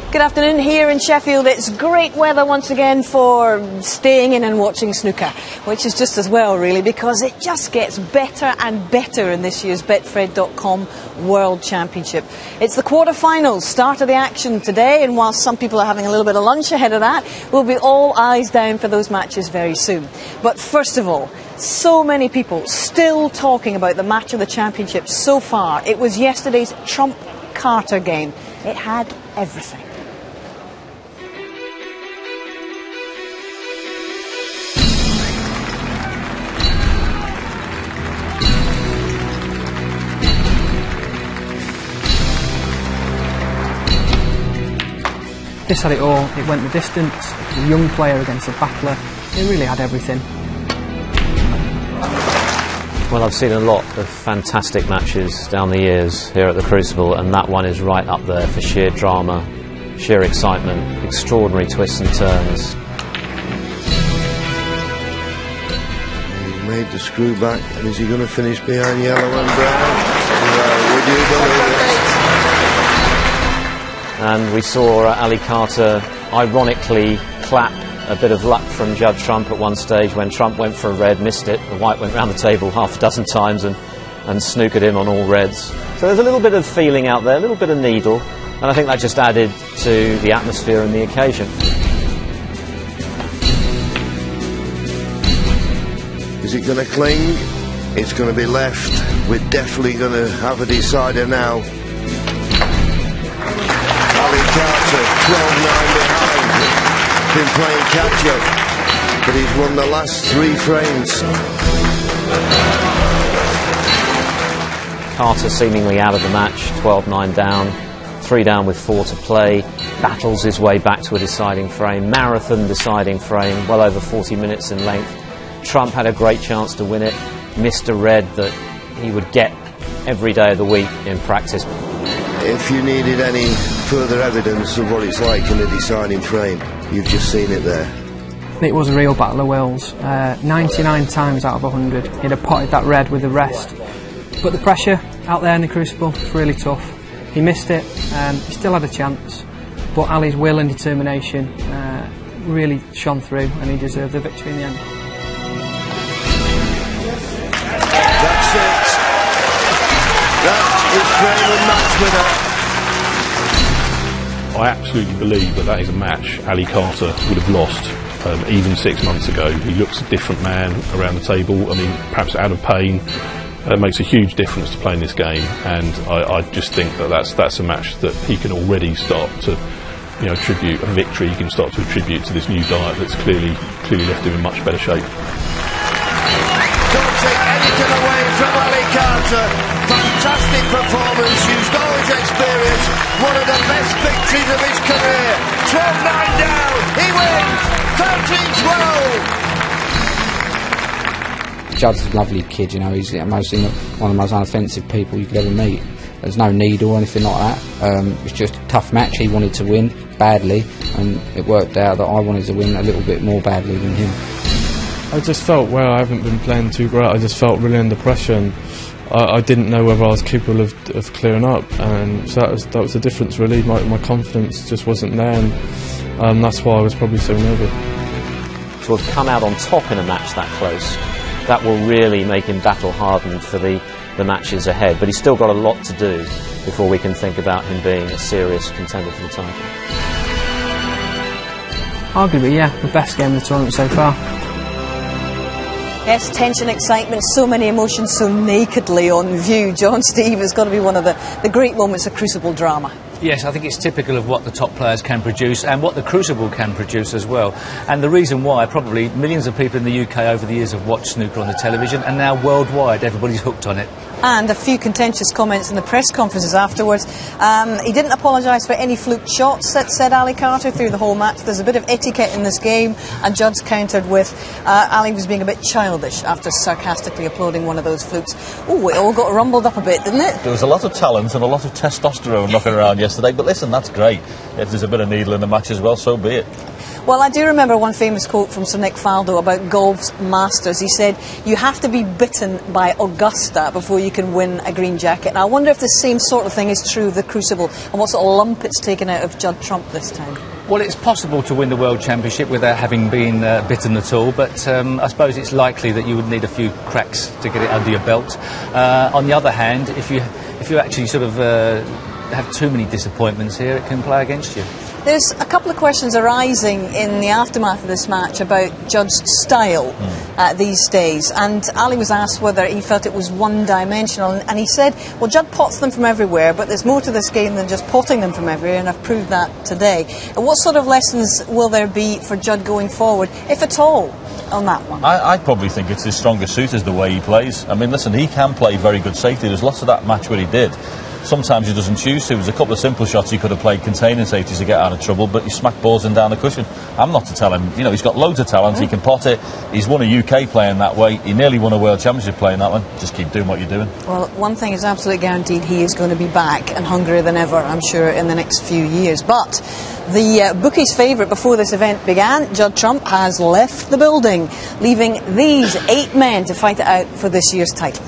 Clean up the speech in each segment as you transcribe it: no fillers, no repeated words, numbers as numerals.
Good afternoon here in Sheffield. It's great weather once again for staying in and watching snooker, which is just as well really, because it just gets better and better in this year's Betfred.com World Championship. It's the quarter-finals, start of the action today, and whilst some people are having a little bit of lunch ahead of that, we'll be all eyes down for those matches very soon. But first of all, so many people still talking about the match of the championship so far. It was yesterday's Trump-Carter game. It had everything. This had it all. It went the distance. It was a young player against a battler. It really had everything. Well, I've seen a lot of fantastic matches down the years here at the Crucible, and that one is right up there for sheer drama, sheer excitement, extraordinary twists and turns. He's made the screw back, and is he going to finish behind yellow and brown? Well, would you believe it? And we saw Ali Carter ironically clap a bit of luck from Judd Trump at one stage when Trump went for a red, missed it. The white went round the table half a dozen times and snookered him on all reds. So there's a little bit of feeling out there, a little bit of needle, and I think that just added to the atmosphere and the occasion. Is it going to cling? It's going to be left. We're definitely going to have a decider now. Ali Carter, 12-9 behind. Been playing catch-up, but he's won the last 3 frames. Carter seemingly out of the match, 12-9 down, 3 down with 4 to play, battles his way back to a deciding frame, marathon deciding frame, well over 40 minutes in length. Trump had a great chance to win it, missed a red that he would get every day of the week in practice. If you needed any further evidence of what it's like in a deciding frame, you've just seen it there. It was a real battle of wills. 99 times out of 100 he'd have potted that red with the rest. But the pressure out there in the Crucible was really tough. He missed it, he still had a chance, but Ali's will and determination really shone through, and he deserved the victory in the end. That's it. That is frame and match winner. I absolutely believe that is a match Ali Carter would have lost even 6 months ago. He looks a different man around the table. I mean, perhaps out of pain. It makes a huge difference to playing this game, and I just think that that's a match that he can already start to, attribute a victory. He can start to attribute to this new diet that's clearly left him in much better shape. Don't take anything away from Ali Carter. Fantastic performance, used all his experience. One of the best victories of his career. 12-9 down, he wins. 13-12. Judd's a lovely kid, he's one of the most unoffensive people you could ever meet. There's no needle or anything like that. It's just a tough match. He wanted to win badly, and it worked out that I wanted to win a little bit more badly than him. I just felt, I haven't been playing too great. I just felt really under pressure, and I didn't know whether I was capable of clearing up, and so that was the difference really. My confidence just wasn't there, and that's why I was probably so nervous. To have come out on top in a match that close, that will really make him battle hardened for the matches ahead, but he's still got a lot to do before we can think about him being a serious contender for the title. Arguably, yeah, the best game of the tournament so far. Yes, tension, excitement, so many emotions so nakedly on view. John Steve has got to be one of the great moments of Crucible drama. Yes, I think it's typical of what the top players can produce and what the Crucible can produce as well. And the reason why, probably millions of people in the UK over the years have watched snooker on the television, and now worldwide everybody's hooked on it. And a few contentious comments in the press conferences afterwards. He didn't apologise for any fluked shots, said Ali Carter, through the whole match. There's a bit of etiquette in this game, and Judd's countered with Ali was being a bit childish after sarcastically applauding one of those flukes. Oh, it all got rumbled up a bit, didn't it? There was a lot of talent and a lot of testosterone knocking around yesterday, but listen, that's great. If there's a bit of needle in the match as well, so be it. Well, I do remember one famous quote from Sir Nick Faldo about golf's masters. He said, you have to be bitten by Augusta before you can win a green jacket. And I wonder if the same sort of thing is true of the Crucible and what sort of lump it's taken out of Judd Trump this time. Well, it's possible to win the World Championship without having been bitten at all, but I suppose it's likely that you would need a few cracks to get it under your belt. On the other hand, if you actually sort of have too many disappointments here, it can play against you. There's a couple of questions arising in the aftermath of this match about Judd's style these days, and Ali was asked whether he felt it was one-dimensional, and he said, well, Judd pots them from everywhere, but there's more to this game than just potting them from everywhere, and I've proved that today. And what sort of lessons will there be for Judd going forward, if at all, on that one? I probably think it's his strongest suit is the way he plays. I mean, listen, he can play very good safety. There's lots of that match where he did. Sometimes he doesn't choose to. There's a couple of simple shots he could have played containing safeties to get out of trouble, but he smacked balls in down the cushion. I'm not to tell him, you know, he's got loads of talent, he can pot it, he's won a UK playing that way, he nearly won a World Championship playing that one. Just keep doing what you're doing. Well, one thing is absolutely guaranteed, he is going to be back and hungrier than ever, I'm sure, in the next few years. But the bookies' favourite before this event began, Judd Trump, has left the building, leaving these 8 men to fight it out for this year's title.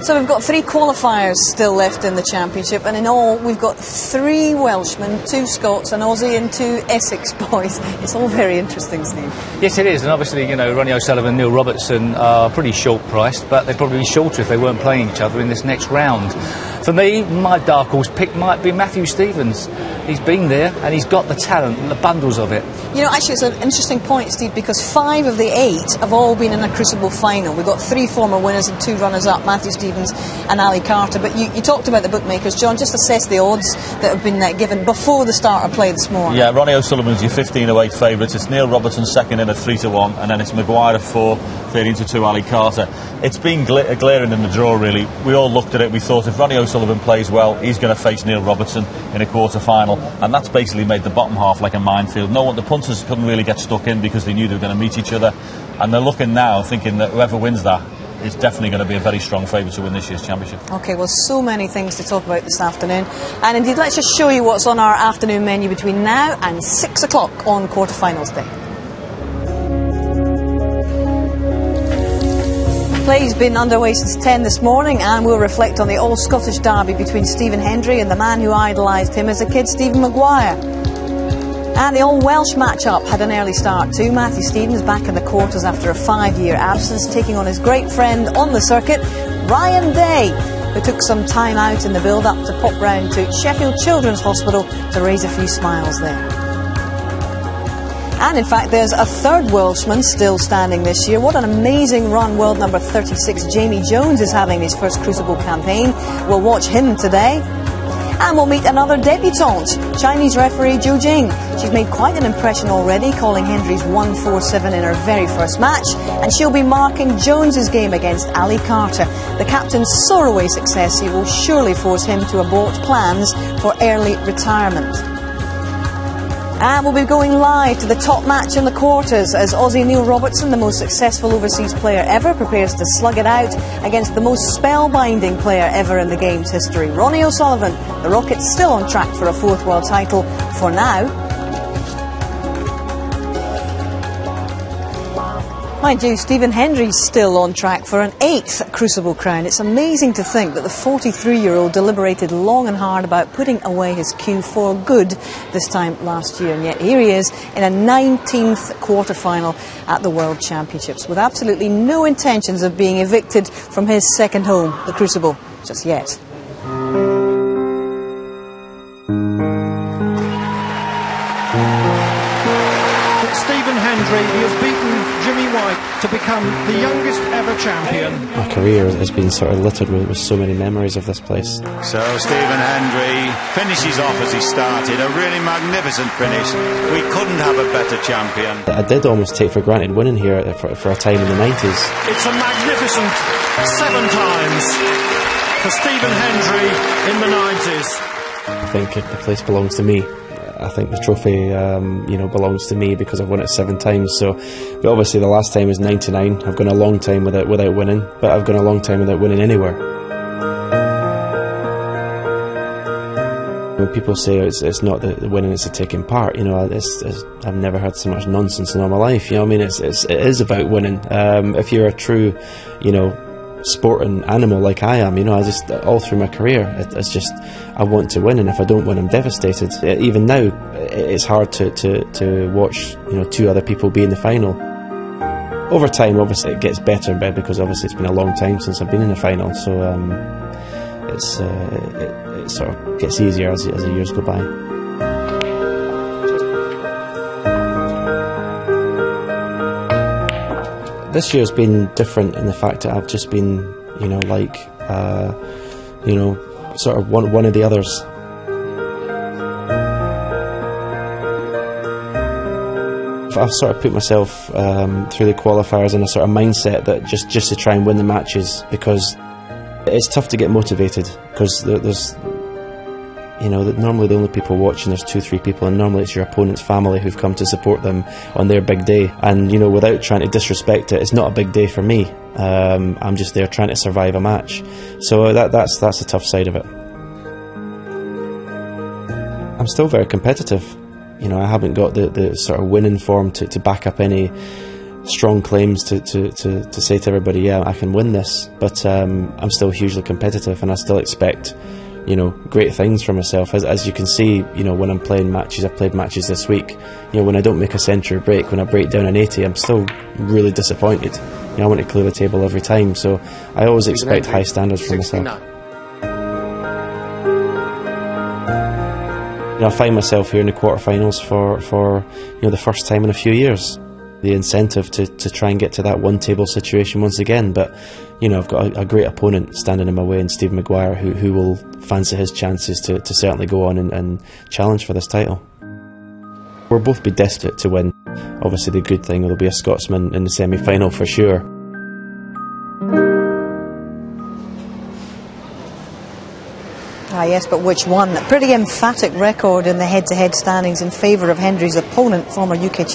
So we've got 3 qualifiers still left in the championship, and in all we've got 3 Welshmen, 2 Scots, an Aussie and 2 Essex boys. It's all very interesting, Steve. Yes, it is, and obviously, you know, Ronnie O'Sullivan and Neil Robertson are pretty short priced, but they'd probably be shorter if they weren't playing each other in this next round. For me, my dark horse pick might be Matthew Stevens. He's been there and he's got the talent and the bundles of it. You know, actually it's an interesting point, Steve, because 5 of the 8 have all been in a Crucible final. We've got 3 former winners and 2 runners-up, Matthew Stevens and Ali Carter. But you talked about the bookmakers. John, just assess the odds that have been given before the start of play this morning. Yeah, Ronnie O'Sullivan's your 15-08 favourite. It's Neil Robertson second in at 3-1, and then it's Maguire at 4, 13-2 Ali Carter. It's been glaring in the draw, really. We all looked at it, we thought if Ronnie O'Sullivan plays well, he's going to face Neil Robertson in a quarter-final, and that's basically made the bottom half like a minefield. The punters couldn't really get stuck in because they knew they were going to meet each other, and they're looking now thinking that whoever wins that is definitely going to be a very strong favourite to win this year's championship. OK, well, so many things to talk about this afternoon, and indeed let's just show you what's on our afternoon menu between now and 6 o'clock on quarter-finals day. Play's been underway since 10 this morning, and we'll reflect on the all-Scottish derby between Stephen Hendry and the man who idolised him as a kid, Stephen Maguire. And the all-Welsh match-up had an early start too. Matthew Stevens back in the quarters after a 5-year absence, taking on his great friend on the circuit, Ryan Day, who took some time out in the build-up to pop round to Sheffield Children's Hospital to raise a few smiles there. And in fact, there's a 3rd Welshman still standing this year. What an amazing run world number 36 Jamie Jones is having his first Crucible campaign. We'll watch him today. And we'll meet another debutante, Chinese referee Zhou Jing. She's made quite an impression already, calling Hendry's 1-4-7 in her very first match, and she'll be marking Jones's game against Ali Carter. The captain's soaraway success here will surely force him to abort plans for early retirement. And we'll be going live to the top match in the quarters as Aussie Neil Robertson, the most successful overseas player ever, prepares to slug it out against the most spellbinding player ever in the game's history, Ronnie O'Sullivan. The Rockets still on track for a 4th world title for now. Mind you, Stephen Hendry's still on track for an 8th Crucible crown. It's amazing to think that the 43-year-old deliberated long and hard about putting away his cue for good this time last year, and yet here he is in a 19th quarter-final at the World Championships with absolutely no intentions of being evicted from his second home, the Crucible, just yet. Stephen Hendry Hendry, he has beaten Jimmy White to become the youngest ever champion. My career has been sort of littered with so many memories of this place. So Stephen Hendry finishes off as he started, a really magnificent finish. We couldn't have a better champion. I did almost take for granted winning here for a time in the 90s. It's a magnificent 7 times for Stephen Hendry in the 90s. I think the place belongs to me. I think the trophy, belongs to me because I've won it 7 times. So, but obviously the last time was '99. I've gone a long time without winning, but I've gone a long time without winning anywhere. When people say it's not the winning, it's the taking part, I've never heard so much nonsense in all my life. You know what I mean? It is about winning. If you're a true, sporting animal like I am, I just, all through my career, it's just, I want to win, and if I don't win, I'm devastated. Even now, it's hard to watch, 2 other people be in the final. Over time, obviously, it gets better and better because obviously it's been a long time since I've been in a final, so it sort of gets easier as the years go by. This year's been different in the fact that I've just been, sort of one of the others. I've sort of put myself through the qualifiers in a sort of mindset that just to try and win the matches, because it's tough to get motivated, because there's normally the only people watching, there's 2-3 people, and normally it's your opponent's family who've come to support them on their big day. And without trying to disrespect it, it's not a big day for me. I'm just there trying to survive a match, so that's the tough side of it. I'm still very competitive. I haven't got the sort of winning form to back up any strong claims to say to everybody, yeah, I can win this, but I'm still hugely competitive, and I still expect great things for myself. As you can see, when I'm playing matches, I've played matches this week, when I don't make a century break, when I break down an 80, I'm still really disappointed. I want to clear the table every time, so I always expect high standards for myself. I find myself here in the quarterfinals for the first time in a few years. The incentive to try and get to that one table situation once again, but I've got a great opponent standing in my way in Steve Maguire, who will fancy his chances to certainly go on and challenge for this title. We'll both be desperate to win. Obviously the good thing, there'll be a Scotsman in the semi-final for sure. Ah yes, but which one? A pretty emphatic record in the head-to-head standings in favour of Hendry's opponent, former UK champion.